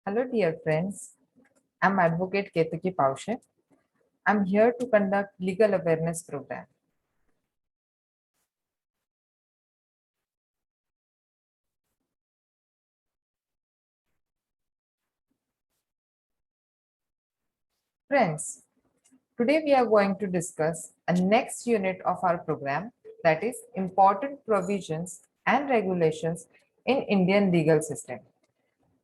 Hello, dear friends. I'm Advocate Ketuki Paushe. I'm here to conduct legal awareness program. Friends, today we are going to discuss a next unit of our program, that is important provisions and regulations in Indian legal system.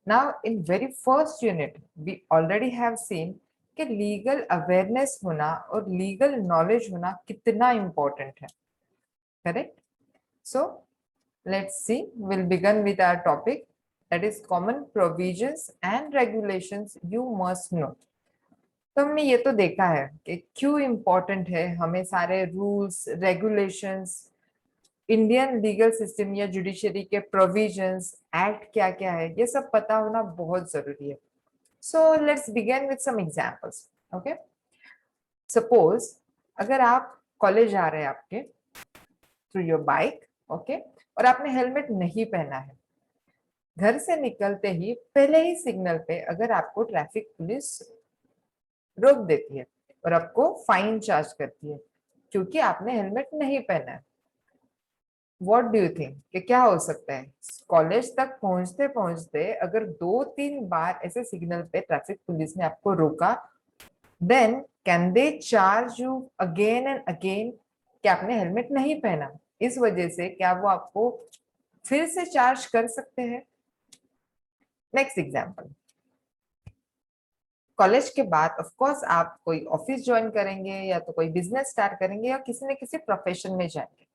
Now, in very first unit, we already have seen कि legal awareness होना और legal knowledge होना कितना important है, correct? So let's see, we'll begin with our topic, that is common provisions and regulations you must know. तो हमने ये तो देखा है कि क्यों इम्पोर्टेंट है हमें सारे rules regulations, Indian legal system या जुडिशरी के प्रोविजंस, एक्ट क्या क्या है, ये सब पता होना बहुत जरूरी है. So let's begin with some examples. Okay, suppose अगर आप कॉलेज जा रहे हैं आपके थ्रू योर बाइक, ओके, और आपने हेलमेट नहीं पहना है, घर से निकलते ही पहले ही सिग्नल पे अगर आपको ट्रैफिक पुलिस रोक देती है और आपको फाइन चार्ज करती है क्योंकि आपने हेलमेट नहीं पहना है, व्हाट डू यू थिंक कि क्या हो सकता है? कॉलेज तक पहुंचते पहुंचते अगर 2-3 बार ऐसे सिग्नल पे ट्रैफिक पुलिस ने आपको रोका, then can they charge you again and again कि आपने हेलमेट नहीं पहना? इस वजह से क्या वो आपको फिर से चार्ज कर सकते हैं? नेक्स्ट एग्जाम्पल, कॉलेज के बाद ऑफ कोर्स आप कोई ऑफिस ज्वाइन करेंगे या तो कोई बिजनेस स्टार्ट करेंगे या किसी न किसी प्रोफेशन में जाएंगे.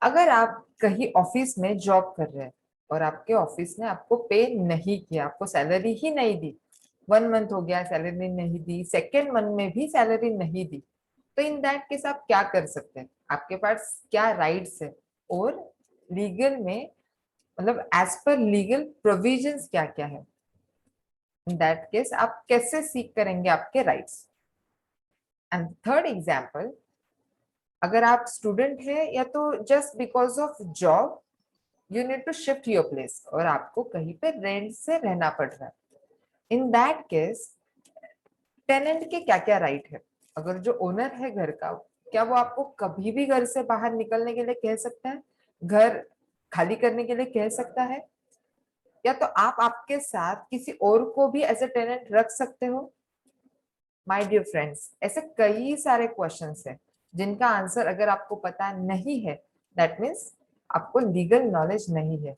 अगर आप कहीं ऑफिस में जॉब कर रहे हैं और आपके ऑफिस ने आपको पे नहीं किया, आपको सैलरी ही नहीं दी, 1 मंथ हो गया सैलरी नहीं दी, सेकेंड मंथ में भी सैलरी नहीं दी, तो इन दैट केस आप क्या कर सकते हैं? आपके पास क्या राइट्स है और लीगल में मतलब एज पर लीगल प्रोविजंस क्या क्या है? इन दैट केस आप कैसे सीख करेंगे आपके राइट्स? एंड थर्ड एग्जाम्पल, अगर आप स्टूडेंट है या तो just because of job you need to shift your place और आपको कहीं पे रेंट से रहना पड़ रहा है, इन दैट केस टेनेंट के क्या क्या राइट है? अगर जो ओनर है घर का, क्या वो आपको कभी भी घर से बाहर निकलने के लिए कह सकता है, घर खाली करने के लिए कह सकता है, या तो आप आपके साथ किसी और को भी एज ए टेनेंट रख सकते हो? माय डियर फ्रेंड्स, ऐसे कई सारे क्वेश्चंस हैं जिनका आंसर अगर आपको पता नहीं है, दैट मीन्स आपको लीगल नॉलेज नहीं है.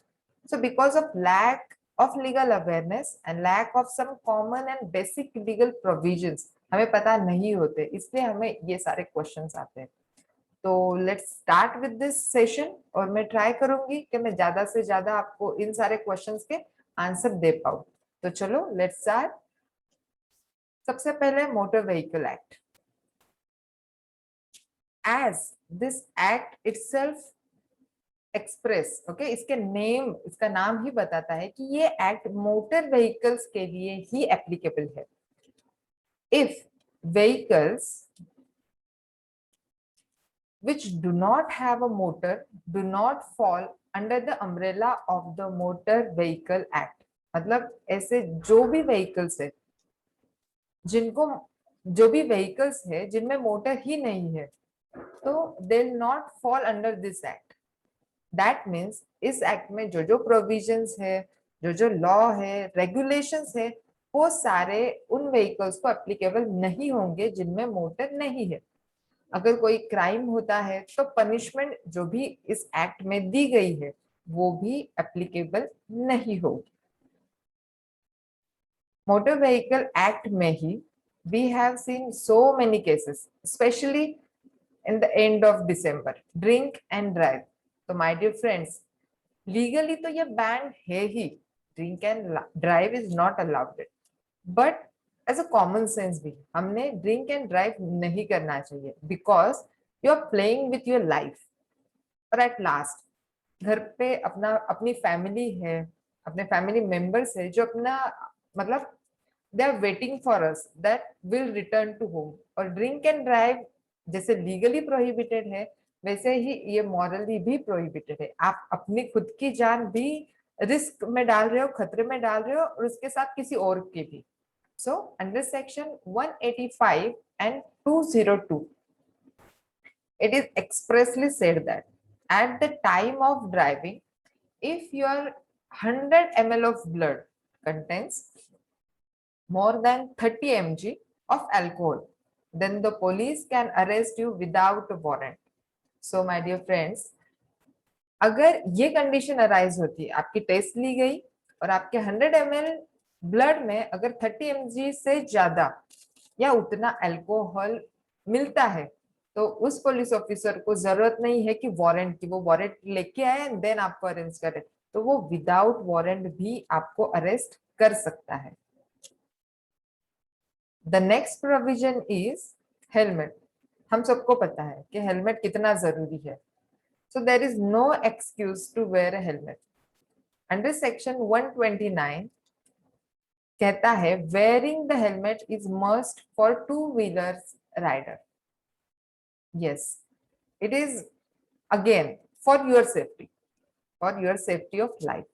So because of lack of legal awareness and lack of some common and basic legal provisions, हमें पता नहीं होते, इसलिए हमें ये सारे क्वेश्चंस आते हैं. तो let's start with this session और मैं ट्राई करूंगी कि मैं ज्यादा से ज्यादा आपको इन सारे क्वेश्चंस के आंसर दे पाऊं. तो चलो लेट्स स्टार्ट. सबसे पहले motor vehicle act. As this act itself express, okay, इसके नेम, इसका नाम ही बताता है कि ये एक्ट मोटर व्हीकल्स के लिए ही एप्लीकेबल है. If vehicles which do not have a motor do not fall under the umbrella of the motor vehicle act. मतलब ऐसे जो भी व्हीकल्स है जिनको, जो भी व्हीकल्स है जिनमें मोटर ही नहीं है, तो they will not fall under this act. That means इस एक्ट में जो जो प्रोविजंस है, जो जो लॉ है, रेगुलेशंस है, वो सारे उन व्हीकल्स को एप्लीकेबल नहीं होंगे जिनमें मोटर नहीं है. अगर कोई क्राइम होता है तो पनिशमेंट जो भी इस एक्ट में दी गई है वो भी एप्लीकेबल नहीं होगी. मोटर व्हीकल एक्ट में ही we have seen so many cases, specially in the end of December, drink and drive. तो माय डियर फ्रेंड्स, लीगली तो ये बैन है ही, drink and drive is not allowed, but as a common sense भी हमने drink and drive नहीं करना चाहिए, because you are playing with your life. और एट लास्ट घर पे अपना, अपनी फैमिली है, अपने फैमिली मेंबर्स है जो अपना मतलब they are waiting for us that will return to home. और ड्रिंक एंड ड्राइव जैसे लीगली प्रोहिबिटेड है वैसे ही ये मॉरली भी प्रोहिबिटेड है. आप अपनी खुद की जान भी रिस्क में डाल रहे हो, खतरे में डाल रहे हो, और उसके साथ किसी और के भी. सो under section 185 and 202 it is expressly said that at the time of driving, if your 100 ml of blood contains more than 30 mg of alcohol, then the police can arrest you without a warrant. So my dear friends, अगर ये condition arise होती, आपकी test ली गई और आपके 100 ml blood में अगर 30 mg से ज्यादा या उतना अल्कोहल मिलता है, तो उस पुलिस ऑफिसर को जरूरत नहीं है कि वारंट की, वो वारंट लेके आए एंड देन आपको अरेस्ट करे, तो वो विदाउट वारंट भी आपको अरेस्ट कर सकता है. The next provision is helmet. हम सबको पता है कि हेलमेट कितना जरूरी है. So there is no excuse to wear a helmet. Under section 129 कहता है wearing the helmet is must for two-wheelers rider. Yes, it is again for your safety of life.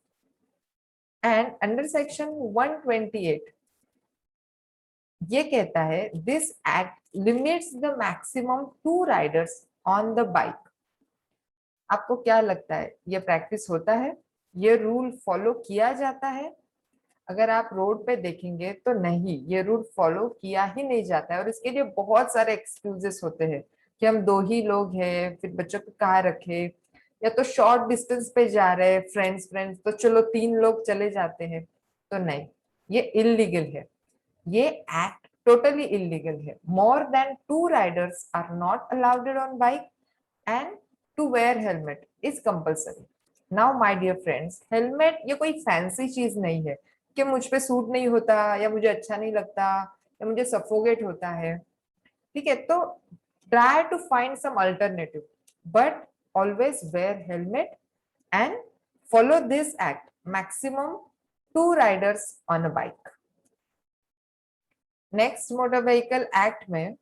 And under section 128 ये कहता है this act limits the maximum two riders on the bike. आपको क्या लगता है, ये प्रैक्टिस होता है, ये रूल फॉलो किया जाता है? अगर आप रोड पे देखेंगे तो नहीं, ये रूल फॉलो किया ही नहीं जाता है, और इसके लिए बहुत सारे एक्सक्यूजेस होते हैं कि हम 2 ही लोग हैं, फिर बच्चों को कहाँ रखे, या तो शॉर्ट डिस्टेंस पे जा रहे हैं फ्रेंड्स तो चलो 3 लोग चले जाते हैं. तो नहीं, ये इलीगल है, ये एक्ट टोटली इलीगल है. More than 2 riders are not allowed on bike and to wear helmet is compulsory. Now my dear friends, helmet ये कोई फैंसी चीज नहीं है कि मुझ पे सूट नहीं होता, या मुझे अच्छा नहीं लगता, या मुझे सफोकेट होता है. ठीक है, तो try to find some alternative, but always wear helmet and follow this act, maximum 2 riders on a bike. Next motor vehicle act में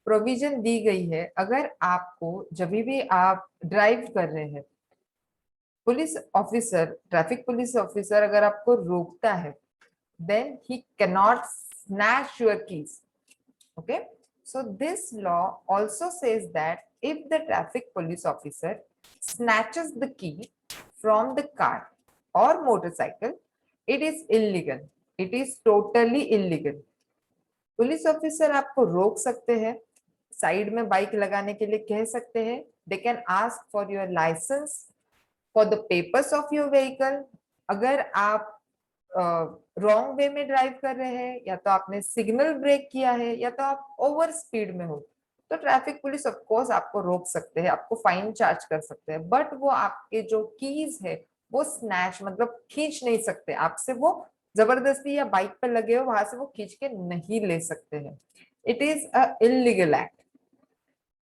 प्रोविजन दी गई है, अगर आपको जब भी आप ड्राइव कर रहे हैं, police officer, traffic police officer अगर आपको रोकता है, then he can not snatch your keys. Okay, so this law also says that if the traffic police officer snatches the key from the car or motorcycle, it is illegal. It is totally illegal. Police officer आपको रोक सकते हैं, side में bike लगाने के लिए कह सकते हैं, they can ask for your licence, for the papers of your vehicle. अगर आप रॉन्ग वे में ड्राइव कर रहे हैं, या तो आपने सिग्नल ब्रेक किया है, या तो आप ओवर स्पीड में हो, तो ट्रैफिक पुलिस ऑफ कोर्स आपको रोक सकते हैं, आपको फाइन चार्ज कर सकते हैं, बट वो आपके जो कीज है वो स्नैच मतलब खींच नहीं सकते आपसे, वो जबरदस्ती या बाइक पे लगे हो वहां से वो खींच के नहीं ले सकते हैं. It is a illegal act.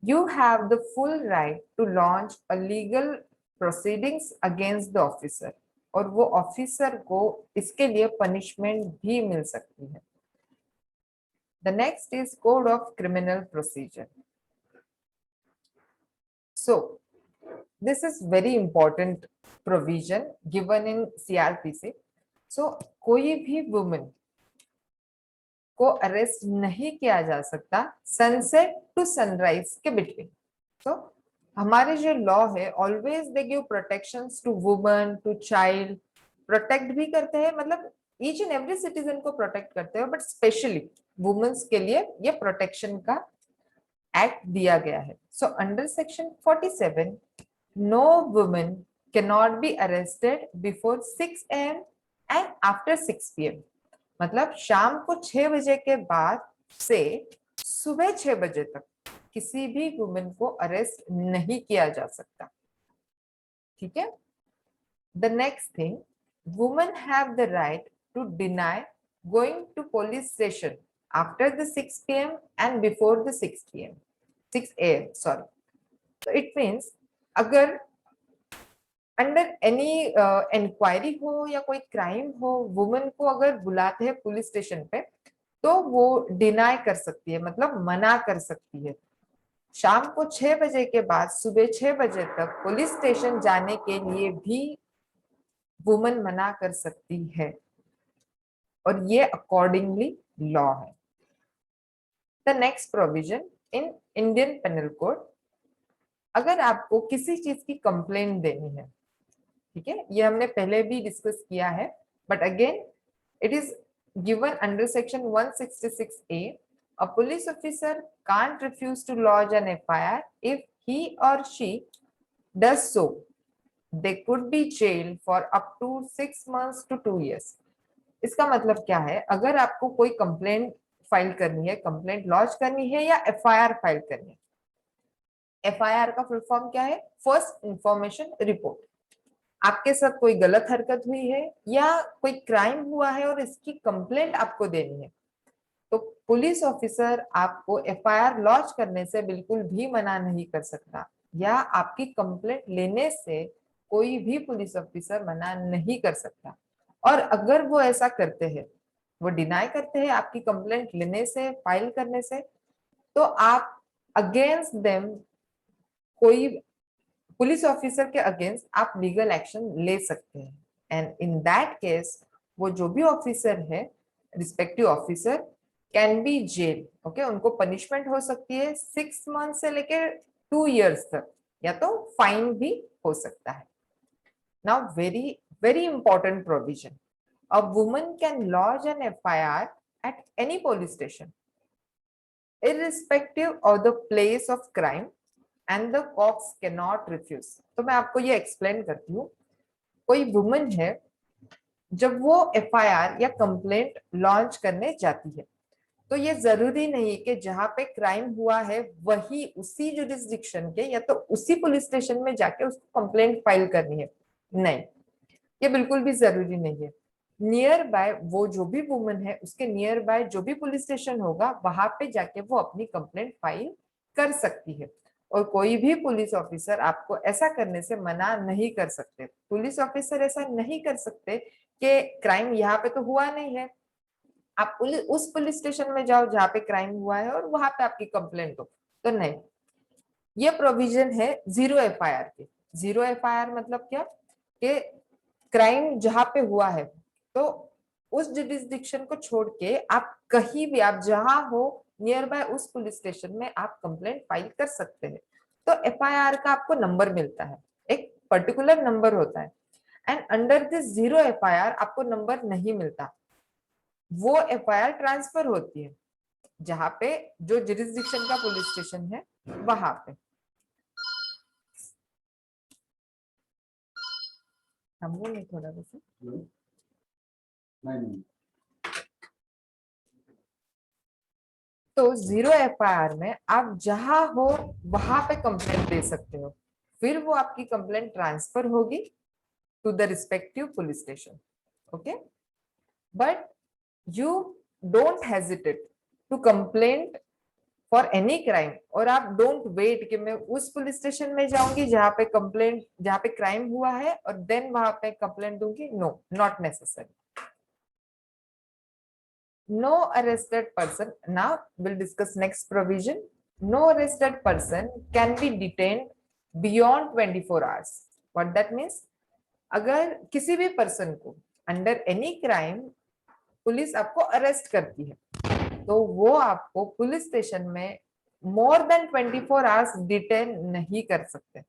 You have the full right to launch a legal proceedings against the officer, और वो ऑफिसर को इसके लिए पनिशमेंट भी मिल सकती है. The next is Code of Criminal Procedure. So this is very important provision given in CRPC. So कोई भी वुमेन को अरेस्ट नहीं किया जा सकता सनसेट टू सनराइज के बिटवीन. तो हमारे जो लॉ है always they give protections to woman, to child, protect भी करते हैं, मतलब ईच एंड एवरी सिटीजन को प्रोटेक्ट करते हैं, बट स्पेशली वुमेन्स के लिए ये प्रोटेक्शन का एक्ट दिया गया है. So under section 47 no women can not be arrested before 6 AM and after 6 PM. मतलब शाम को 6 बजे के बाद से सुबह 6 बजे तक किसी भी वुमेन को अरेस्ट नहीं किया जा सकता. ठीक है. The next thing, women have the right to deny going to police station after the 6 PM and before the 6 PM 6 AM sorry. तो इट मीन्स अगर अंडर एनी इंक्वायरी हो या कोई क्राइम हो, वुमेन को अगर बुलाते हैं पुलिस स्टेशन पे, तो वो डिनाई कर सकती है, मतलब मना कर सकती है. शाम को 6 बजे के बाद सुबह 6 बजे तक पुलिस स्टेशन जाने के लिए भी वुमन मना कर सकती है और ये अकॉर्डिंगली लॉ है। The next provision in Indian penal code, अगर आपको किसी चीज की कंप्लेंट देनी है, ठीक है, ये हमने पहले भी डिस्कस किया है, but again it is given under section 166A, a police officer can't refuse to lodge an FIR if he or she does so. They could be jailed for up to 6 months to 2 years. इसका मतलब क्या है, अगर आपको कोई complaint file करनी है, complaint launch करनी है या FIR फाइल करनी है, FIR का फुल फॉर्म क्या है, फर्स्ट इंफॉर्मेशन रिपोर्ट। आपके साथ कोई गलत हरकत हुई है या कोई क्राइम हुआ है और इसकी कंप्लेंट आपको देनी है, तो पुलिस ऑफिसर आपको FIR लॉन्च करने से बिल्कुल भी मना नहीं कर सकता, या आपकी कंप्लेंट लेने से कोई भी पुलिस ऑफिसर मना नहीं कर सकता। और अगर वो ऐसा करते हैं, वो डिनाई करते हैं आपकी कंप्लेंट लेने से, फाइल करने से, तो आप अगेंस्ट देम, कोई पुलिस ऑफिसर के अगेंस्ट आप लीगल एक्शन ले सकते हैं। एंड इन दैट केस वो जो भी ऑफिसर है, respective officer, can be jail. Okay, उनको पनिशमेंट हो सकती है 6 मंथ से लेकर 2 years तक, या तो फाइन भी हो सकता है। Now very very important provision, a woman can lodge an FIR at any police station irrespective of the place of crime and the cops cannot refuse। तो मैं आपको ये एक्सप्लेन करती हूँ। कोई वुमन है, जब वो FIR या कंप्लेंट लॉन्च करने जाती है, तो ये जरूरी नहीं कि जहां पे क्राइम हुआ है वही उसी जुरिस्डिक्शन के या तो उसी पुलिस स्टेशन में जाके उसको कंप्लेंट फाइल करनी है, नहीं, ये बिल्कुल भी जरूरी नहीं है। नियर बाय वो जो भी वुमन है, उसके नियर बाय जो भी पुलिस स्टेशन होगा, वहां पे जाके वो अपनी कंप्लेंट फाइल कर सकती है। और कोई भी पुलिस ऑफिसर आपको ऐसा करने से मना नहीं कर सकते। पुलिस ऑफिसर ऐसा नहीं कर सकते कि क्राइम यहाँ पे तो हुआ नहीं है, आप उस पुलिस स्टेशन में जाओ जहाँ पे क्राइम हुआ है और वहां पे आपकी कंप्लेंट हो, तो नहीं। ये प्रोविजन है जीरो FIR के। जीरो FIR मतलब क्या, कि क्राइम जहां पे हुआ है तो उस जुरिस्डिक्शन को छोड़ के आप कहीं भी, आप जहां हो नियर बाय उस पुलिस स्टेशन में आप कंप्लेंट फाइल कर सकते हैं। तो FIR का आपको नंबर मिलता है, एक पर्टिकुलर नंबर होता है। And under this zero FIR आपको नंबर नहीं मिलता, वो FIR ट्रांसफर होती है जहां पे जो जुरिस्डिक्शन का पुलिस स्टेशन है वहां पे। हम बोले थोड़ा वैसे नहीं। तो जीरो FIR में आप जहां हो वहां पे कंप्लेंट दे सकते हो, फिर वो आपकी कंप्लेंट ट्रांसफर होगी to the respective police station. Okay, but you don't hesitate to complaint for any crime, और आप डोंट वेट कि मैं उस पुलिस स्टेशन में जाऊंगी जहां पे कंप्लेंट, जहां पे क्राइम हुआ है और देन वहां पे कंप्लेंट दूंगी। No, not necessary. No arrested person, now we'll discuss next provision. No arrested person can be detained beyond 24 hours. What that means, अगर किसी भी पर्सन को अंडर एनी क्राइम पुलिस आपको अरेस्ट करती है, तो वो आपको पुलिस स्टेशन में मोर देन 24 आवर्स डिटेन नहीं कर सकते,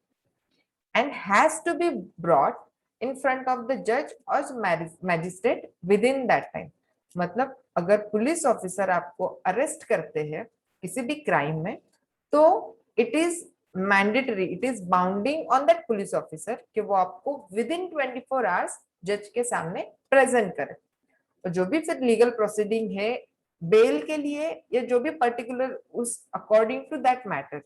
and has to be brought in front of the जज और magistrate within that time. मतलब अगर पुलिस ऑफिसर आपको अरेस्ट करते हैं किसी भी क्राइम में, तो it is mandatory, it is bounding on that police officer कि वो आपको विद इन 24 आवर्स जज के सामने प्रेजेंट करे। और जो भी फिर लीगल प्रोसीडिंग है बेल के लिए या जो भी पर्टिकुलर उस अकॉर्डिंग टू दैट मैटर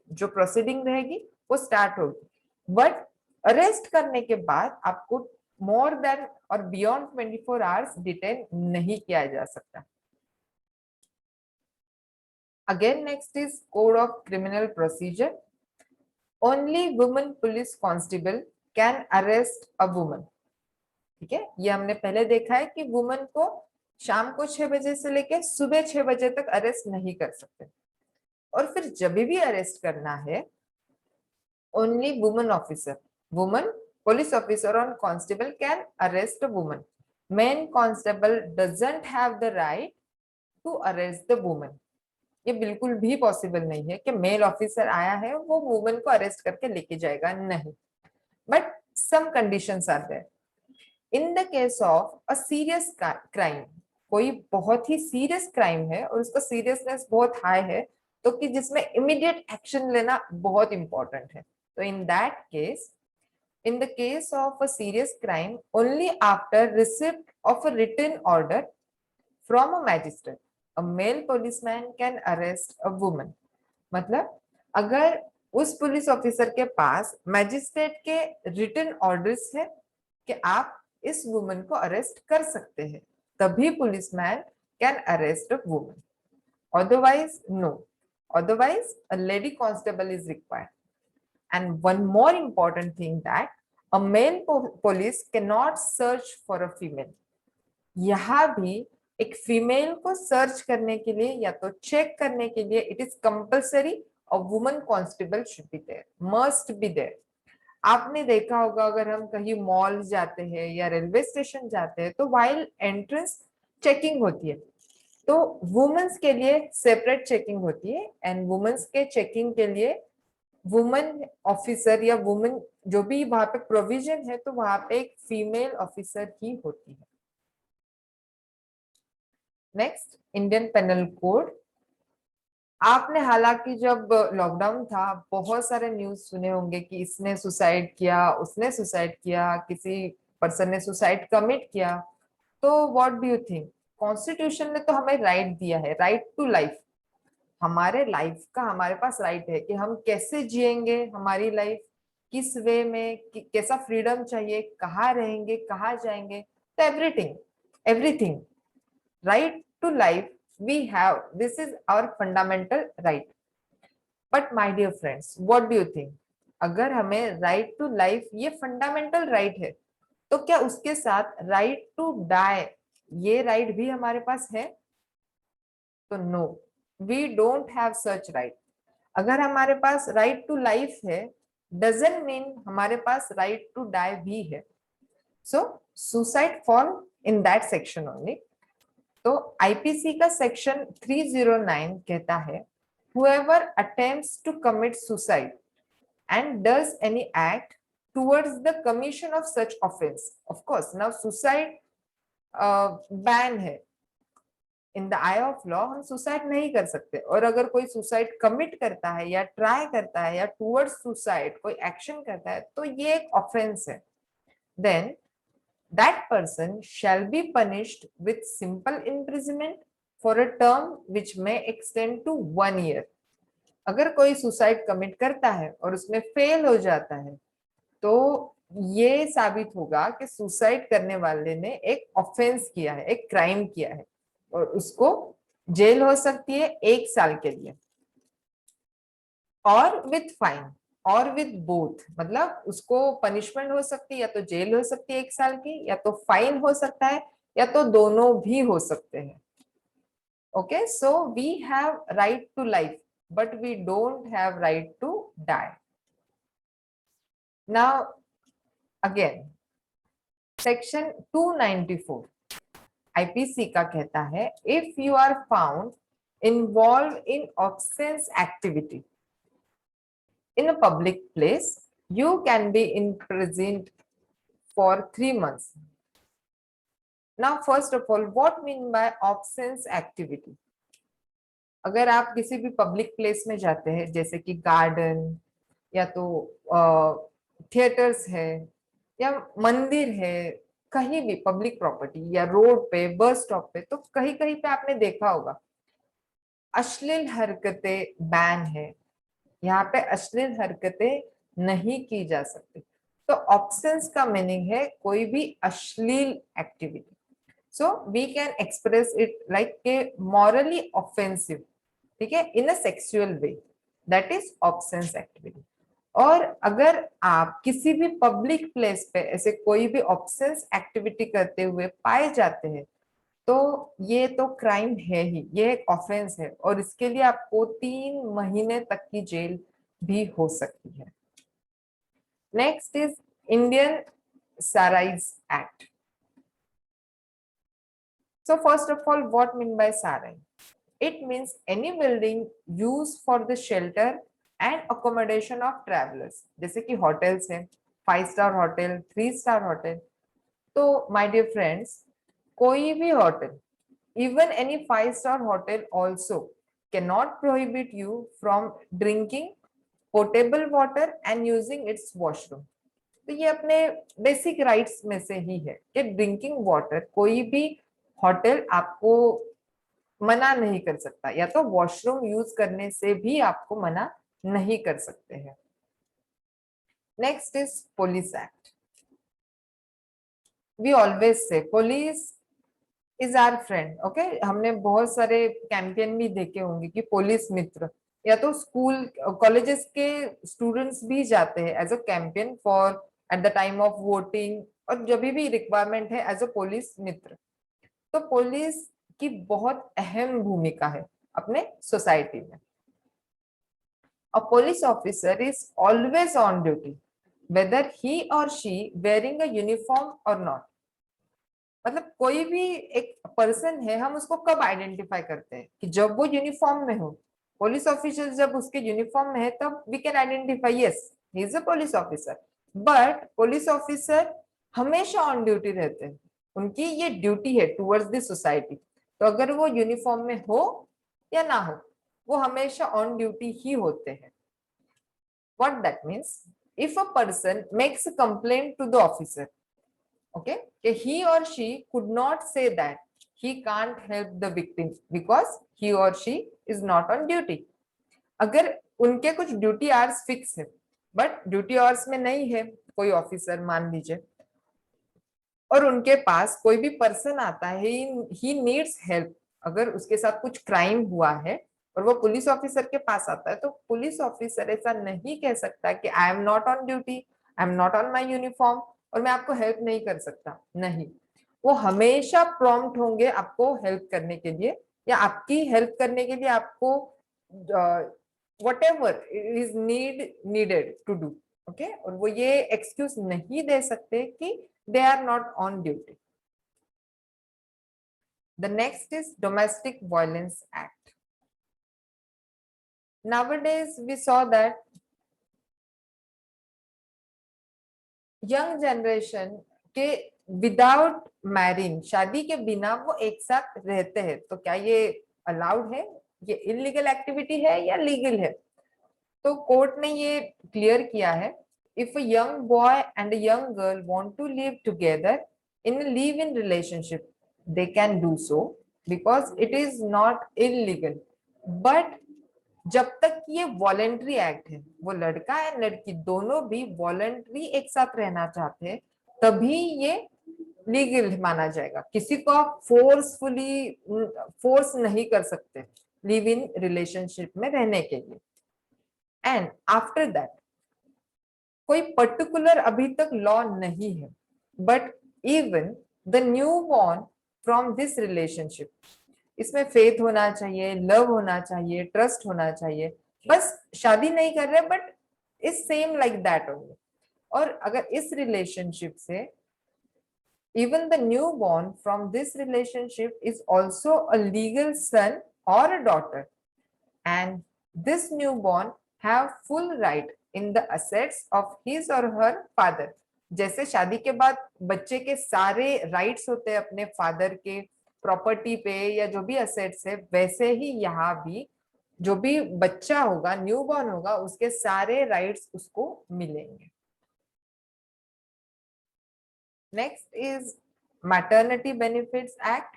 जो प्रोसीडिंग रहेगी वो स्टार्ट होगी। बट अरेस्ट करने के बाद आपको मोर देन और बियॉन्ड 24 आवर्स डिटेन नहीं किया जा सकता। Again next is code of criminal procedure. Only women police constable can arrest a woman. ठीक है, ये हमने पहले देखा है कि वुमन को शाम को 6 बजे से लेकर सुबह 6 बजे तक अरेस्ट नहीं कर सकते। और फिर जब भी अरेस्ट करना है, only woman officer, woman Police officer or constable can arrest a woman. Man constable doesn't have the right to arrest the woman. ये बिल्कुल भी पॉसिबल नहीं है कि मेल ऑफिसर आया है वो वुमन को अरेस्ट करके लेके जाएगा, नहीं. But some conditions are there. In the case of a serious crime, कोई बहुत ही सीरियस क्राइम है और उसका सीरियसनेस बहुत हाई है, तो कि जिसमें इमीडिएट एक्शन लेना बहुत इंपॉर्टेंट है, तो in that case, in the case of a serious crime, only after receipt of a written order from a magistrate, a male policeman can arrest a woman. मतलब अगर उस पुलिस ऑफिसर के पास magistrate के written orders है कि आप इस woman को अरेस्ट कर सकते हैं, तभी policeman can arrest a woman. Otherwise, no. Otherwise, a lady constable is required. And one more important thing, that a male police cannot search for a female. यहाँ भी एक फीमेल को सर्च करने के लिए या तो चेक करने के लिए it is compulsory a woman constable should be there, must be there. आपने देखा होगा अगर हम कहीं मॉल जाते हैं या रेलवे स्टेशन जाते हैं तो वाइल एंट्रेंस चेकिंग होती है, तो वुमेन्स के लिए सेपरेट चेकिंग होती है एंड वुमेन्स के चेकिंग के लिए वुमन ऑफिसर या वुमन जो भी वहां पे प्रोविजन है, तो वहां पे एक फीमेल ऑफिसर ही होती है. Next, Indian penal code. आपने हालांकि जब लॉकडाउन था बहुत सारे न्यूज सुने होंगे कि इसने सुसाइड किया, उसने सुसाइड किया, किसी पर्सन ने सुसाइड कमिट किया. तो what do you think, constitution ने तो हमें राइट दिया है, राइट टू लाइफ. हमारे लाइफ का हमारे पास राइट है कि हम कैसे जिएंगे हमारी लाइफ, किस वे में, कैसा फ्रीडम चाहिए, कहाँ रहेंगे, कहाँ जाएंगे, तो everything, everything, right to life we have, this is our fundamental right. But my dear friends, what do you think, अगर हमें राइट टू लाइफ ये फंडामेंटल राइट है, तो क्या उसके साथ राइट टू डाई ये राइट भी हमारे पास है? तो no, we don't have such right. अगर हमारे पास राइट टू लाइफ है डजंट मीन हमारे पास राइट टू डाई भी है. So suicide fall in that section only. तो आईपीसी का सेक्शन 309 कहता है, whoever attempts to commit suicide and does any act towards the commission of such offense. Of course, now suicide ban है, in the I of law हम suicide नहीं कर सकते, और अगर कोई सुसाइड कमिट करता है या ट्राई करता है या टूवर्ड्स सुसाइड कोई एक्शन करता है तो ये एक ऑफेंस है. Then that person shall be punished with simple imprisonment for a term which may extend to 1 year. अगर कोई सुसाइड कमिट करता है और उसमें फेल हो जाता है तो ये साबित होगा कि सुसाइड करने वाले ने एक ऑफेंस किया है, एक क्राइम किया है, और उसको जेल हो सकती है 1 साल के लिए, और विथ फाइन और विद बोथ. मतलब उसको पनिशमेंट हो सकती है, या तो जेल हो सकती है 1 साल की, या तो फाइन हो सकता है, या तो दोनों भी हो सकते हैं. Okay, so we have right to life but we don't have right to die. Now again section 294 IPC का कहता है, if you are found involve in obscene activity in a public place, you can be imprisoned for 3 months. Now, first of all, what mean by obscene activity? अगर आप किसी भी public place में जाते हैं, जैसे कि गार्डन या तो थिएटर्स है या मंदिर है, कहीं भी पब्लिक प्रॉपर्टी या रोड पे, बस स्टॉप पे, तो कहीं कहीं पे आपने देखा होगा अश्लील हरकतें बैन है, यहाँ पे अश्लील हरकतें नहीं की जा सकती. तो ऑब्सेंस का मीनिंग है कोई भी अश्लील activity. So we can express it like के मॉरली ऑफेंसिव, ठीक है, in a sexual way, that is obscene activity. और अगर आप किसी भी पब्लिक प्लेस पे ऐसे कोई भी ऑब्सेंस एक्टिविटी करते हुए पाए जाते हैं तो ये तो क्राइम है ही, ये एक ऑफेंस है, और इसके लिए आपको 3 महीने तक की जेल भी हो सकती है. Next is Indian Sarais Act. So first of all, what mean by Sarai? It means any building used for the shelter and accommodation of travelers. जैसे कि hotels हैं, 5-star hotel, 3-star hotel. तो my dear friends, कोई भी hotel, even any 5-star hotel also cannot prohibit you from drinking potable water and using its washroom. तो ये अपने basic rights में से ही है कि ड्रिंकिंग वाटर कोई भी होटल आपको मना नहीं कर सकता, या तो वॉशरूम यूज करने से भी आपको मना नहीं कर सकते हैं. Next is police act. We always say police is our friend. Okay, हमने बहुत सारे कैंपेन भी देखे होंगे कि पुलिस मित्र, या तो स्कूल कॉलेजेस के स्टूडेंट्स भी जाते हैं as a campaign for at the time of voting, और जब भी रिक्वायरमेंट है एज अ पुलिस मित्र. तो पुलिस की बहुत अहम भूमिका है अपने सोसाइटी में. अ police officer is always on duty weather ही और शी वेयरिंग अ यूनिफॉर्म और नॉट. मतलब कोई भी एक पर्सन है, हम उसको कब आइडेंटिफाई करते हैं कि जब वो यूनिफॉर्म में हो. पुलिस ऑफिसर जब उसके यूनिफॉर्म में है तब we can identify, yes he is a police officer. But police officer हमेशा ऑन ड्यूटी रहते हैं. उनकी ये ड्यूटी है टुवर्ड्स द सोसाइटी. तो अगर वो यूनिफॉर्म में हो या ना हो, वो हमेशा ऑन ड्यूटी ही होते हैं. What that means, if a person makes a complaint to the officer, okay, he or she could not say that he can't help the victim because he or she is not on duty. अगर उनके कुछ duty hours fix है but duty hours में नहीं है कोई officer मान लीजिए, और उनके पास कोई भी पर्सन आता है, ही नीड्स हेल्प, अगर उसके साथ कुछ क्राइम हुआ है और वो पुलिस ऑफिसर के पास आता है, तो पुलिस ऑफिसर ऐसा नहीं कह सकता कि I am not on duty, I am not on my uniform और मैं आपको हेल्प नहीं कर सकता. नहीं, वो हमेशा प्रॉम्प्ट होंगे आपको हेल्प करने के लिए, या आपकी हेल्प करने के लिए आपको whatever is needed to do. Okay, और वो ये एक्सक्यूज नहीं दे सकते कि they are not on duty. The next is Domestic Violence Act. Nowadays we saw that young generation के विदाउट मैरिंग, शादी के बिना वो एक साथ रहते हैं. तो क्या ये अलाउड है, ये इलीगल एक्टिविटी है या लीगल है? तो कोर्ट ने ये क्लियर किया है, if a young boy and a young girl want to live together in a live in relationship, they can do so because it is not illegal. But जब तक ये वॉलेंट्री एक्ट है, वो लड़का है लड़की दोनों भी वॉलेंट्री एक साथ रहना चाहते हैं, तभी ये लीगल माना जाएगा. किसी को आप फोर्सफुली फोर्स नहीं कर सकते लिव इन रिलेशनशिप में रहने के लिए. एंड आफ्टर दैट कोई पर्टिकुलर अभी तक लॉ नहीं है, but even the new born from this relationship, इसमें फेथ होना चाहिए, लव होना चाहिए, ट्रस्ट होना चाहिए. बस शादी नहीं कर रहे but is same like that only. और अगर इस रिलेशनशिप से even the newborn from this relationship is also a legal son or a daughter, and this newborn have full right in the assets of his or her father. जैसे शादी के बाद बच्चे के सारे राइट्स होते हैं अपने फादर के प्रॉपर्टी पे या जो भी असेट्स है, वैसे ही यहाँ भी जो भी बच्चा होगा, न्यूबॉर्न होगा, उसके सारे राइट्स उसको मिलेंगे. Next is Maternity Benefits Act.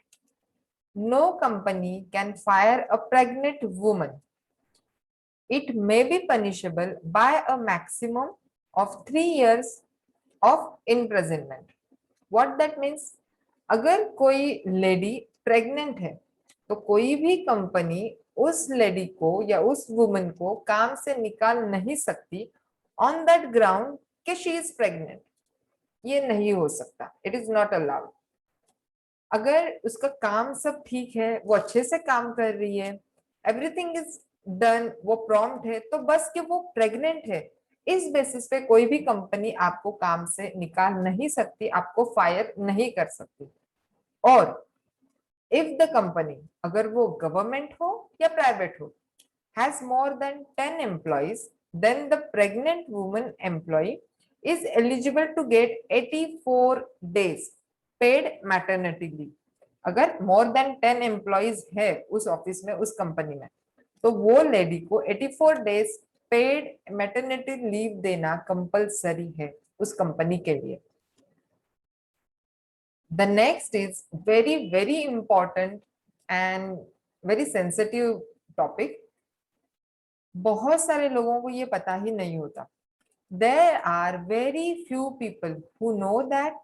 No company can fire a pregnant woman. It may be punishable by a maximum of 3 years of imprisonment. What that means? अगर कोई लेडी प्रेग्नेंट है तो कोई भी कंपनी उस लेडी को या उस वुमन को काम से निकाल नहीं सकती ऑन दैट ग्राउंड कि शी इज प्रेग्नेंट. ये नहीं हो सकता, इट इज नॉट अलाउड. अगर उसका काम सब ठीक है, वो अच्छे से काम कर रही है, एवरीथिंग इज डन, वो प्रॉम्प्ट है, तो बस कि वो प्रेग्नेंट है इस बेसिस पे कोई भी कंपनी आपको काम से निकाल नहीं सकती, आपको फायर नहीं कर सकती। और इफ द कंपनी, अगर वो गवर्नमेंट हो या प्राइवेट हो, has more than 10 employees, then the pregnant woman employee is eligible to get 84 days paid maternity leave. अगर more than 10 employees है उस ऑफिस में, उस कंपनी में, तो वो लेडी को 84 डेज पेड मैटरनिटी लीव देना कंपलसरी है उस कंपनी के लिए। The next is very, very important and very sensitive topic. बहुत सारे लोगों को ये पता ही नहीं होता। There are very few people who know that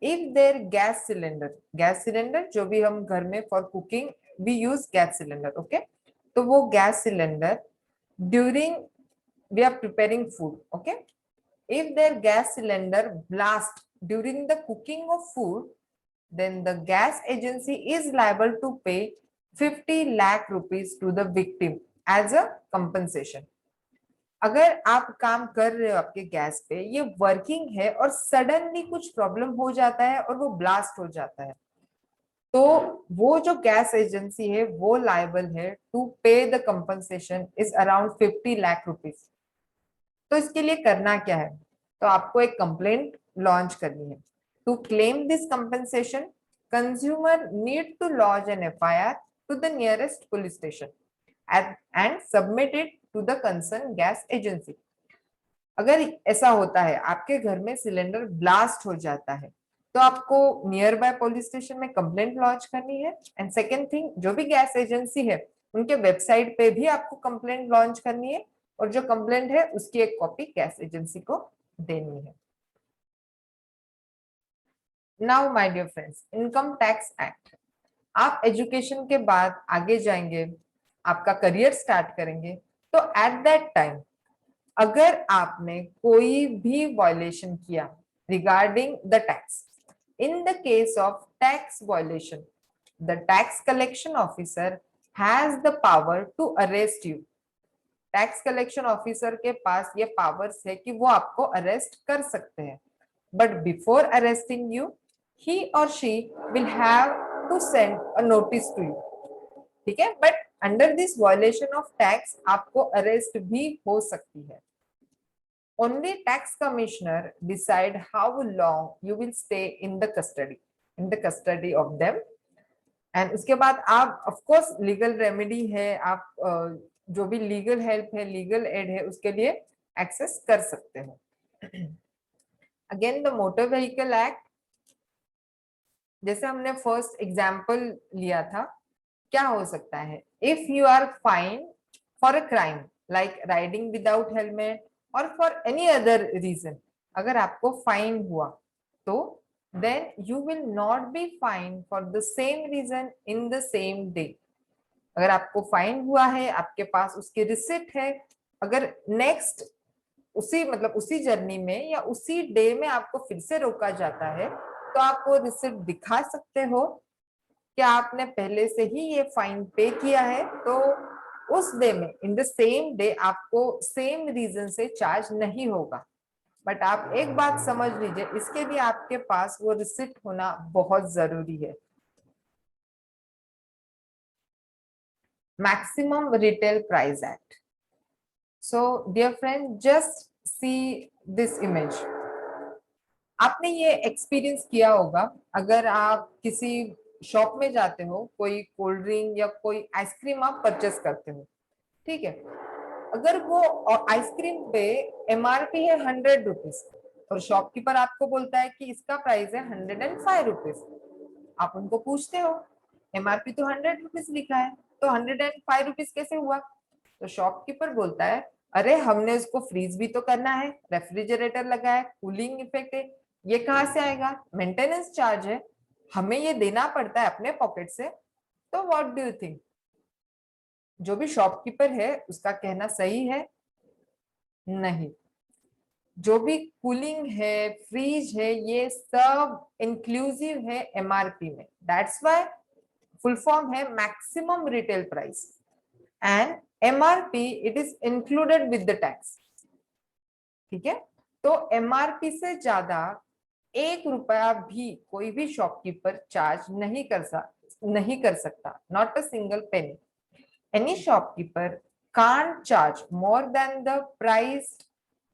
if their gas cylinder जो भी हम घर में for cooking we use gas cylinder, okay? तो वो gas cylinder during we are preparing food, okay? If their gas cylinder blast during the cooking of food, then the gas agency is liable to pay 50 lakh rupees to the victim as a compensation. अगर आप काम कर रहे हो आपके gas पे, ये working है और सडनली कुछ प्रॉब्लम हो जाता है और वो ब्लास्ट हो जाता है, तो वो जो गैस एजेंसी है वो लायबल है टू पे the compensation is around 50 lakh rupees. तो इसके लिए करना क्या है, तो आपको एक कंप्लेंट लॉन्च करनी है। To claim this compensation, consumer need to launch an FIR to the nearest police station and submit it to the concerned gas agency. अगर ऐसा होता है आपके घर में सिलेंडर ब्लास्ट हो जाता है, तो आपको नियर बाय पुलिस स्टेशन में कंप्लेंट लॉन्च करनी है। एंड सेकेंड थिंग, जो भी गैस एजेंसी है उनके वेबसाइट पे भी आपको कंप्लेंट लॉन्च करनी है, और जो कंप्लेंट है उसकी एक कॉपी गैस एजेंसी को देनी है। Now my dear friends, income tax act, आप एजुकेशन के बाद आगे जाएंगे, आपका करियर स्टार्ट करेंगे, तो एट दैट टाइम अगर आपने कोई भी वायलेशन किया regarding the tax, in the case of tax violation, the tax collection officer has the power to arrest you. Tax collection officer के पास ये पावर्स है कि वो आपको अरेस्ट कर सकते हैं, but before arresting you he और she will have to send a notice to you, ठीक है? But under this violation of tax आपको अरेस्ट भी हो सकती है। Only tax commissioner decide how long you will stay in the custody of them, and उसके बाद आप ऑफ कोर्स लीगल रेमेडी है, आप जो भी लीगल हेल्प है, लीगल एड है, उसके लिए एक्सेस कर सकते हो। Again the motor vehicle act, जैसे हमने फर्स्ट एग्जांपल लिया था, क्या हो सकता है, if you are fine for a crime like riding without helmet और फॉर एनी अदर रीजन, अगर आपको फाइन हुआ तो then you will not be fine for the same reason in the same day. अगर आपको फाइन हुआ है, आपके पास उसकी रिसिप्ट है, अगर नेक्स्ट उसी जर्नी में या उसी डे में आपको फिर से रोका जाता है, तो आप वो रिसिप्ट दिखा सकते हो कि आपने पहले से ही ये फाइन पे किया है, तो उस डे में इन द सेम डे आपको सेम रीजन से चार्ज नहीं होगा। बट आप एक बात समझ लीजिए, इसके लिए आपके पास वो रिसिप्ट होना बहुत जरूरी है। Maximum retail price act, so dear friend just see this image. आपने ये एक्सपीरियंस किया होगा, अगर आप किसी शॉप में जाते हो, कोई कोल्ड ड्रिंक या कोई आइसक्रीम आप परचेस करते हो, ठीक है? अगर वो आइसक्रीम पे एमआरपी है 100 रुपीज और शॉपकीपर आपको बोलता है कि इसका प्राइस है 105 रुपीज, आप उनको पूछते हो एमआरपी तो 100 रुपीज लिखा है, तो 105 रुपीज कैसे हुआ? तो शॉपकीपर बोलता है, अरे हमने इसको फ्रीज भी तो करना है, रेफ्रिजरेटर लगा है, कूलिंग इफेक्ट है, ये कहाँ से आएगा? मेंटेनेंस चार्ज है, हमें ये देना पड़ता है अपने पॉकेट से। तो व्हाट डू यू थिंक, जो भी शॉपकीपर है उसका कहना सही है? नहीं, जो भी कूलिंग है, फ्रीज है, ये सब इंक्लूसिव है एमआरपी में। दैट्स व्हाई फुल फॉर्म है maximum retail price, and MRP it is included with the tax. ठीक है। तो एमआरपी से ज्यादा 1 रुपया भी कोई भी शॉपकीपर चार्ज नहीं कर सकता, not a single penny. Any shopkeeper can't charge more than the price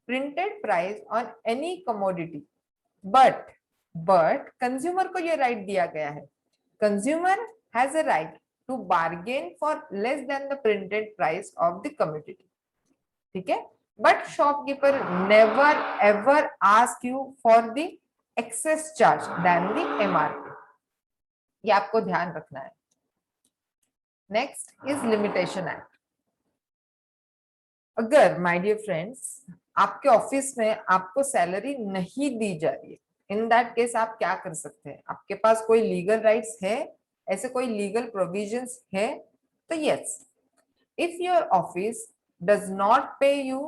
printed price on any commodity, but consumer को ये राइट दिया गया है, consumer has a right to bargain for less than the printed price of the commodity. ठीक है, but shopkeeper never ever ask you for the excess charge than the MRP. ये आपको ध्यान रखना है। Next is limitation act. अगर my dear friends आपके office में आपको सैलरी नहीं दी जा रही है, इन दैट केस आप क्या कर सकते हैं? आपके पास कोई लीगल राइट्स है, ऐसे कोई लीगल प्रोविजंस है? तो yes, if your office does not pay you,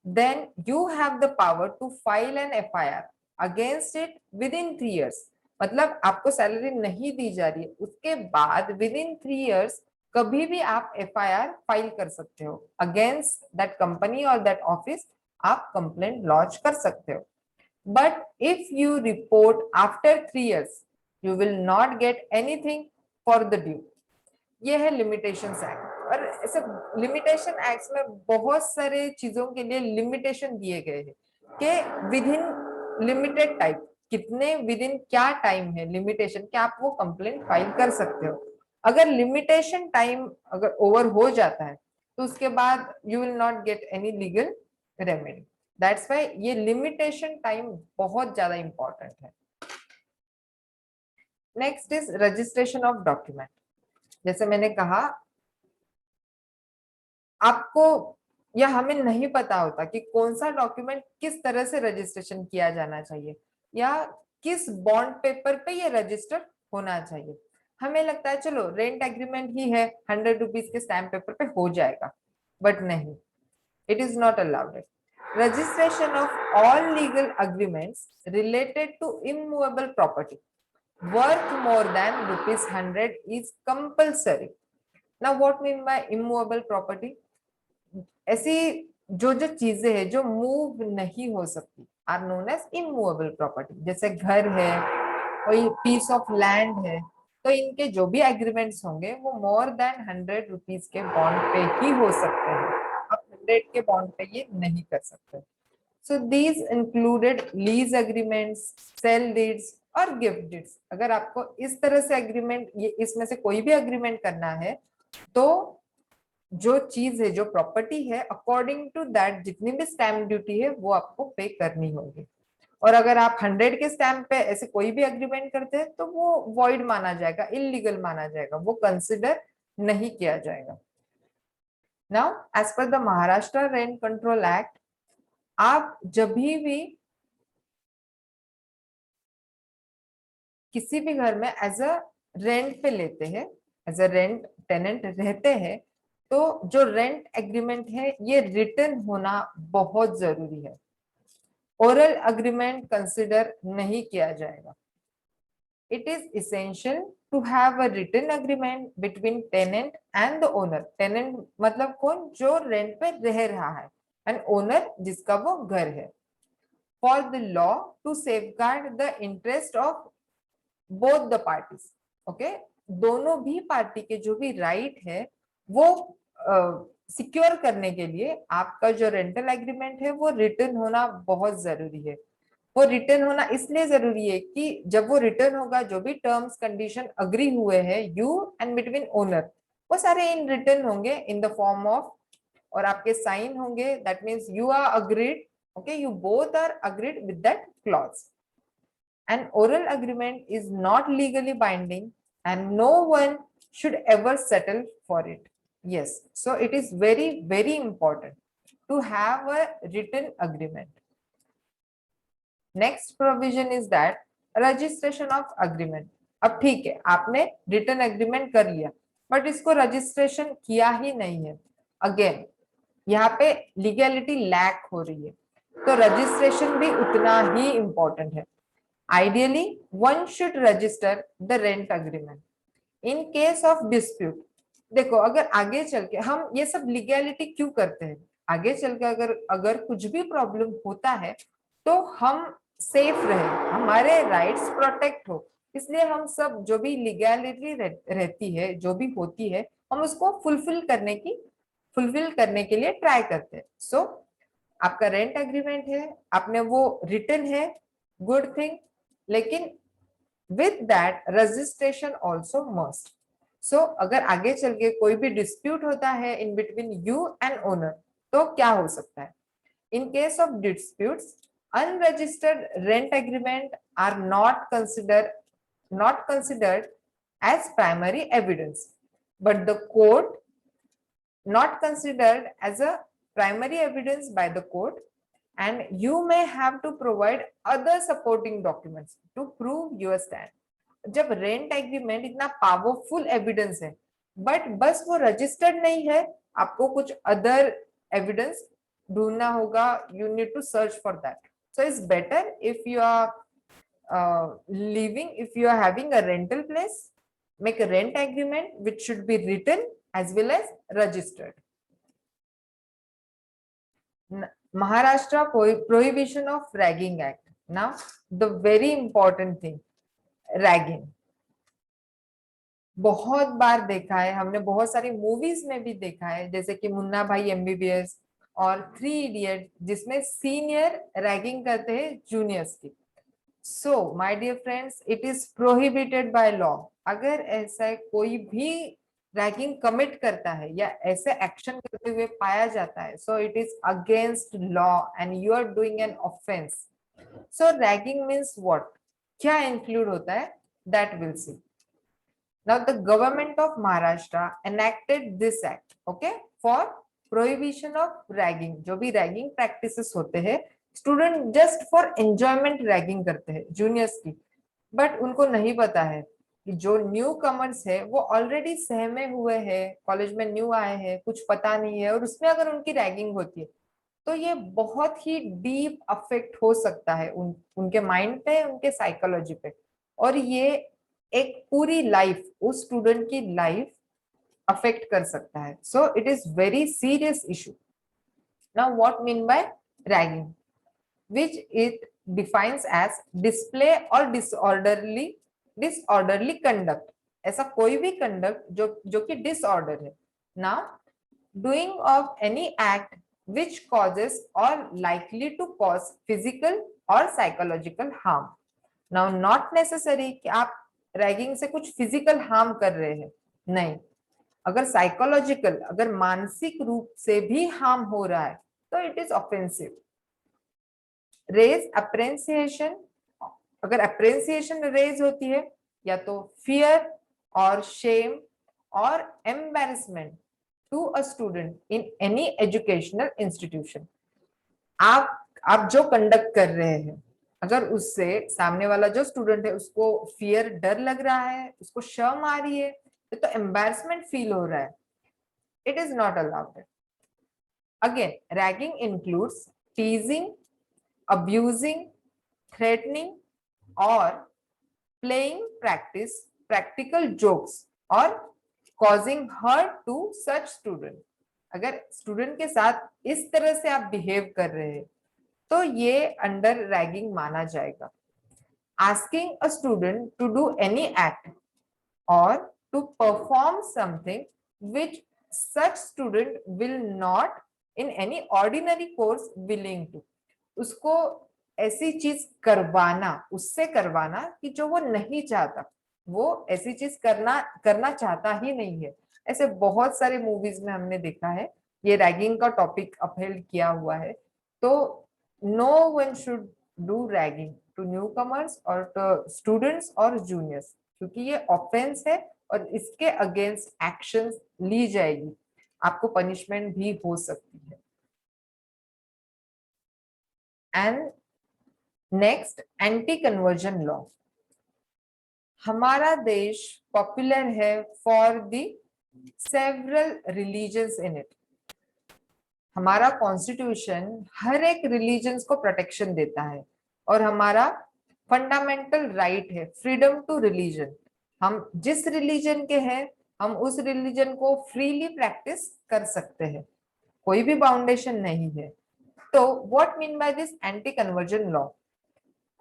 then you have the power to file an FIR against it within 3 years। मतलब आपको सैलरी नहीं दी जा रही है, उसके बाद within 3 years कभी भी आप FIR फाइल कर सकते हो अगेंस्ट दैट कंपनी और दैट ऑफिस, आप कंप्लेंट लॉन्च कर सकते हो। But if you report after 3 years you will not get anything for the due। ये है लिमिटेशन एक्ट। और ऐसे लिमिटेशन एक्ट में बहुत सारे चीजों के लिए लिमिटेशन दिए गए हैं कि विद इन लिमिटेड टाइम, कितने विद इन क्या टाइम है लिमिटेशन, क्या आप वो कंप्लेंट फाइल कर सकते हो। अगर लिमिटेशन टाइम अगर ओवर हो जाता है तो उसके बाद you will not get any legal remedy. That's why ये लिमिटेशन टाइम बहुत ज्यादा इंपॉर्टेंट है। Next is registration of document. जैसे मैंने कहा, आपको या हमें नहीं पता होता कि कौन सा डॉक्यूमेंट किस तरह से रजिस्ट्रेशन किया जाना चाहिए या किस बॉन्ड पेपर पे ये रजिस्टर होना चाहिए। हमें लगता है चलो रेंट एग्रीमेंट ही है, 100 रुपीज के स्टैम्प पेपर पे हो जाएगा, बट नहीं, it is not allowed। Registration of all legal agreements related to immovable property worth more than ₹100 is compulsory। Now what mean by immovable property? ऐसी जो जो चीजें हैं जो मूव नहीं हो सकती are known as immovable property. जैसे घर है, कोई पीस ऑफ लैंड है, तो इनके जो भी एग्रीमेंट्स होंगे वो मोर देन 100 रुपीज के बॉन्ड पे ही हो सकते हैं, आप 100 के बॉन्ड पे ये नहीं कर सकते। So these included lease agreements, sale deeds और गिफ्ट डीड्स। अगर आपको इस तरह से एग्रीमेंट, ये इसमें से कोई भी एग्रीमेंट करना है तो जो चीज है, जो प्रॉपर्टी है, अकॉर्डिंग टू दैट जितनी भी स्टैम्प ड्यूटी है वो आपको पे करनी होगी। और अगर आप 100 के स्टैम्प पे ऐसे कोई भी एग्रीमेंट करते हैं तो वो वॉइड माना जाएगा, इलीगल माना जाएगा, वो कंसिडर नहीं किया जाएगा। Now as per the Maharashtra rent control act, आप जब भी किसी भी घर में एज अ रेंट पे लेते हैं, एज अ रेंट टेनेंट रहते हैं, तो जो रेंट एग्रीमेंट है ये रिटन होना बहुत जरूरी है। ओरल एग्रीमेंट कंसिडर नहीं किया जाएगा। It is essential to have a written agreement between tenant and the owner. Tenant मतलब कौन? जो रेंट पे रह रहा है, एंड ओनर जिसका वो घर है। For the law to safeguard the interest of both the parties. Okay, दोनों भी पार्टी के जो भी राइट है वो सिक्योर करने के लिए आपका जो रेंटल एग्रीमेंट है वो रिटर्न होना बहुत जरूरी है। वो रिटर्न होना इसलिए जरूरी है कि जब वो रिटर्न होगा, जो भी टर्म्स कंडीशन अग्री हुए हैं यू एंड बिटवीन ओनर, वो सारे इन रिटर्न होंगे इन द फॉर्म ऑफ, और आपके साइन होंगे। That means you are agreed, okay, you both are agreed with that clause. An oral agreement is not legally binding and no one should ever settle for it। Yes, so it is very, very important to have a written agreement। Next provision is that registration of agreement। अब ठीक है, आपने written agreement कर लिया, but इसको registration किया ही नहीं है, अगेन यहाँ पे लीगैलिटी लैक हो रही है, तो रजिस्ट्रेशन भी उतना ही इंपॉर्टेंट है। Ideally, one should register the rent agreement in case of dispute। देखो, अगर आगे चल के हम ये सब लीगैलिटी क्यों करते हैं, आगे चलकर अगर अगर कुछ भी प्रॉब्लम होता है तो हम सेफ रहे, हमारे राइट्स प्रोटेक्ट हो। इसलिए हम सब जो भी लीगैलिटी रहती है, जो भी होती है, हम उसको फुलफिल करने के लिए ट्राई करते हैं। सो आपका रेंट एग्रीमेंट है, आपने वो रिटन है, गुड थिंग, लेकिन with that registration also must. So अगर आगे चल के कोई भी डिस्प्यूट होता है in between you and owner, तो क्या हो सकता है? In case of disputes, unregistered rent agreement are not considered as primary evidence, but the court not considered as a primary evidence by the court, and you may have to provide other supporting documents to prove your stand. जब rent agreement इतना powerful evidence है but बस वो registered नहीं है, आपको कुछ other evidence ढूंढना होगा, you need to search for that. So it's better if you are if you are having a rental place, make a rent agreement which should be written as well as registered. Maharashtra Prohibition of Ragging Act. Now, the very important thing, ragging. बहुत बार देखा है हमने, बहुत सारी movies में भी देखा है, जैसे कि मुन्ना भाई एमबीबीएस और 3 इडियट, जिसमें सीनियर रैगिंग करते हैं जूनियर्स की. So my dear friends, it is prohibited by law. अगर ऐसा कोई भी रैगिंग कमिट करता है या ऐसे एक्शन करते हुए पाया जाता है, so it is against law and you are doing an offence. So ragging means what, क्या इंक्लूड होता है, that will see. Now the government of Maharashtra enacted this act, okay, for prohibition of ragging. जो भी ragging practices होते हैं, student just for enjoyment ragging करते हैं juniors की, but उनको नहीं पता है कि जो न्यू कमर्स है वो ऑलरेडी सहमे हुए हैं, कॉलेज में न्यू आए हैं, कुछ पता नहीं है, और उसमें अगर उनकी रैगिंग होती है तो ये बहुत ही डीप अफेक्ट हो सकता है उनके माइंड पे, उनके साइकोलॉजी पे, और ये एक पूरी लाइफ, उस स्टूडेंट की लाइफ अफेक्ट कर सकता है. So it is very serious issue. Now what mean by ragging, which it defines as display और डिसऑर्डरली कंडक्ट. ऐसा कोई भी कंडक्ट जो कि डिसऑर्डर है. Now doing of any act which causes or likely to cause physical or psychological harm. Now not necessary कि आप ragging से कुछ फिजिकल हार्म कर रहे हैं, नहीं. अगर साइकोलॉजिकल, अगर मानसिक रूप से भी हार्म हो रहा है तो इट इज ऑफेंसिव. रेज अप्रेंसिएशन, अगर अप्रेंसिएशन रेज होती है या तो फियर और शेम और embarrassment to a student in any educational institution. आप जो कंडक्ट कर रहे हैं, अगर उससे सामने वाला जो स्टूडेंट है उसको फियर, डर लग रहा है, उसको शर्म आ रही है, तो एम्बैरेसमेंट फील हो रहा है, it is not allowed. Again ragging includes teasing, abusing, threatening और प्लेइंग प्रैक्टिकल जोक्स और causing hurt to such student. अगर स्टूडेंट के साथ इस तरह से आप बिहेव कर रहे हैं तो ये अंडर रैगिंग माना जाएगा. Asking a student to do any act और to perform something which such student will not in any ordinary course willing to. उसको ऐसी चीज करवाना, उससे करवाना कि जो वो नहीं चाहता, वो ऐसी चीज करना चाहता ही नहीं है. ऐसे बहुत सारे मूवीज में हमने देखा है, ये रैगिंग का टॉपिक अपहेल्ड किया हुआ है. तो no one should do ragging to newcomers और टू स्टूडेंट्स और जूनियर्स, क्योंकि ये ऑफेंस है और इसके अगेंस्ट एक्शन ली जाएगी, आपको पनिशमेंट भी हो सकती है. And next, anti conversion law. हमारा देश पॉपुलर है for the several religions in it. हमारा कॉन्स्टिट्यूशन हर एक रिलीजन्स को प्रोटेक्शन देता है और हमारा फंडामेंटल राइट है फ्रीडम टू रिलीजन. हम जिस रिलीजन के हैं हम उस रिलीजन को फ्रीली प्रैक्टिस कर सकते हैं. कोई भी बाउंडेशन नहीं है। तो what mean by this anti conversion law?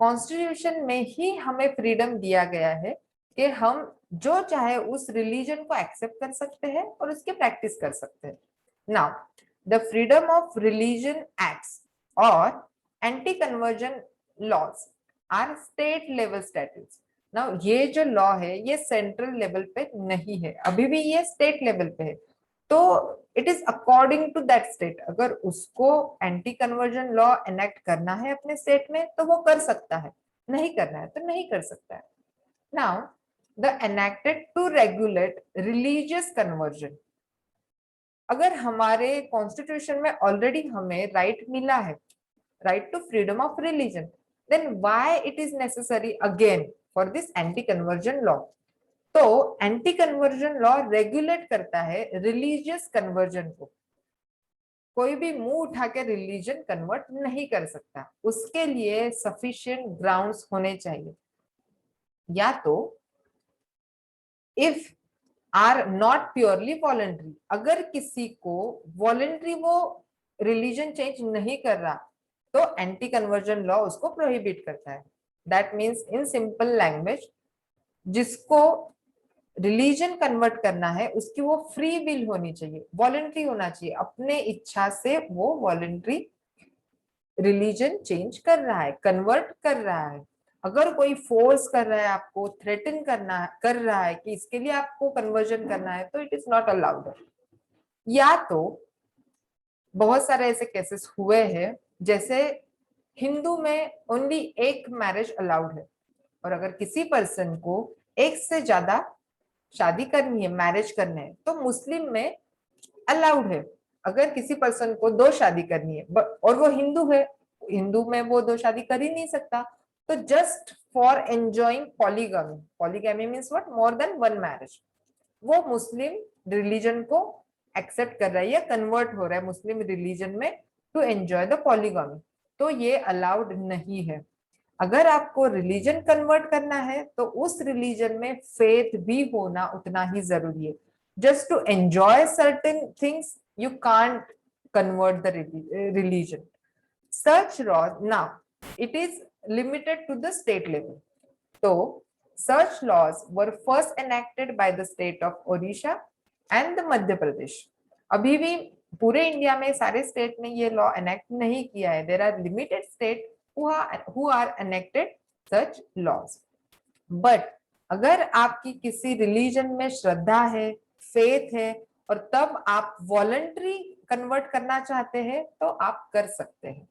Constitution में ही हमें फ्रीडम दिया गया है कि हम जो चाहे उस रिलीजन को एक्सेप्ट कर सकते हैं और उसकी प्रैक्टिस कर सकते हैं। Now the freedom of religion acts और anti conversion laws are state level statutes. Now ये जो लॉ है ये सेंट्रल लेवल पे नहीं है, अभी भी ये स्टेट लेवल पे है। तो it is according to that state, अगर उसको एंटी कन्वर्जन लॉ एनेक्ट करना है अपने स्टेट में तो वो कर सकता है, नहीं करना है तो नहीं कर सकता है। Now the enacted to regulate religious conversion. अगर हमारे कॉन्स्टिट्यूशन में ऑलरेडी हमें राइट मिला है, right to freedom of religion, then why it is necessary again for this anti conversion law? तो एंटी कन्वर्जन लॉ रेगुलेट करता है रिलीजियस कन्वर्जन को। कोई भी मुंह उठा के रिलीजन कन्वर्ट नहीं कर सकता, उसके लिए सफिशिएंट ग्राउंड्स होने चाहिए। या तो if are not purely voluntary, अगर किसी को वॉलंटरी वो रिलीजन चेंज नहीं कर रहा तो एंटी कन्वर्जन लॉ उसको प्रोहिबिट करता है। That means in simple language, जिसको रिलीजन कन्वर्ट करना है उसकी वो फ्री विल होनी चाहिए, वॉलंटरी होना चाहिए, अपने इच्छा से वो वॉलंटरी रिलीजन चेंज कर रहा है, कन्वर्ट कर रहा है। अगर कोई फोर्स कर रहा है, आपको थ्रेटन कर रहा है कि इसके लिए आपको कन्वर्जन करना है, तो इट इज नॉट अलाउड। या तो बहुत सारे ऐसे केसेस हुए हैं, जैसे हिंदू में ओनली एक मैरिज अलाउड है, और अगर किसी पर्सन को एक से ज्यादा शादी करनी है, मैरिज करने है, तो मुस्लिम में अलाउड है। अगर किसी पर्सन को दो शादी करनी है और वो हिंदू है, हिंदू में वो दो शादी कर ही नहीं सकता, तो just for enjoying polygamy, polygamy means what, more than one marriage, वो मुस्लिम रिलीजन को एक्सेप्ट कर रहा है या कन्वर्ट हो रहा है मुस्लिम रिलीजन में टू एंजॉय द पॉलीगमी, तो ये अलाउड नहीं है। अगर आपको रिलीजन कन्वर्ट करना है तो उस रिलीजन में फेथ भी होना उतना ही जरूरी है। Just to enjoy certain things you can't convert the religion. Such laws, now it is limited to the state level. So such laws were first enacted by the state of Odisha and the Madhya Pradesh. अभी भी पूरे India में सारे state ने ये law enact नहीं किया है। There are limited states who are enacted such laws. But अगर आपकी किसी रिलीजन में श्रद्धा है, फेथ है, और तब आप वॉलंटरी कन्वर्ट करना चाहते हैं तो आप कर सकते हैं,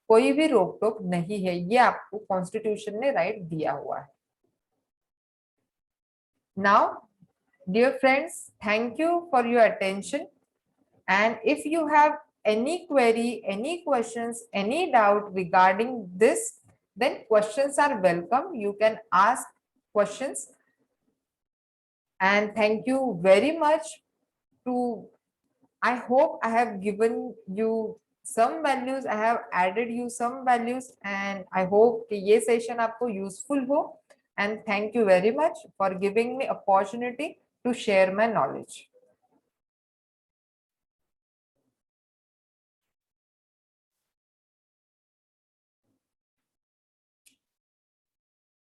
कोई भी रोक टोक नहीं है, ये आपको कॉन्स्टिट्यूशन ने राइट दिया हुआ है। Now dear friends, thank you for your attention, and if you have any query, any questions, any doubt regarding this, then questions are welcome. You can ask questions, and thank you very much to, I hope I have given you some values, I have added you some values, and I hope कि ये session आपको useful हो, and thank you very much for giving me opportunity to share my knowledge.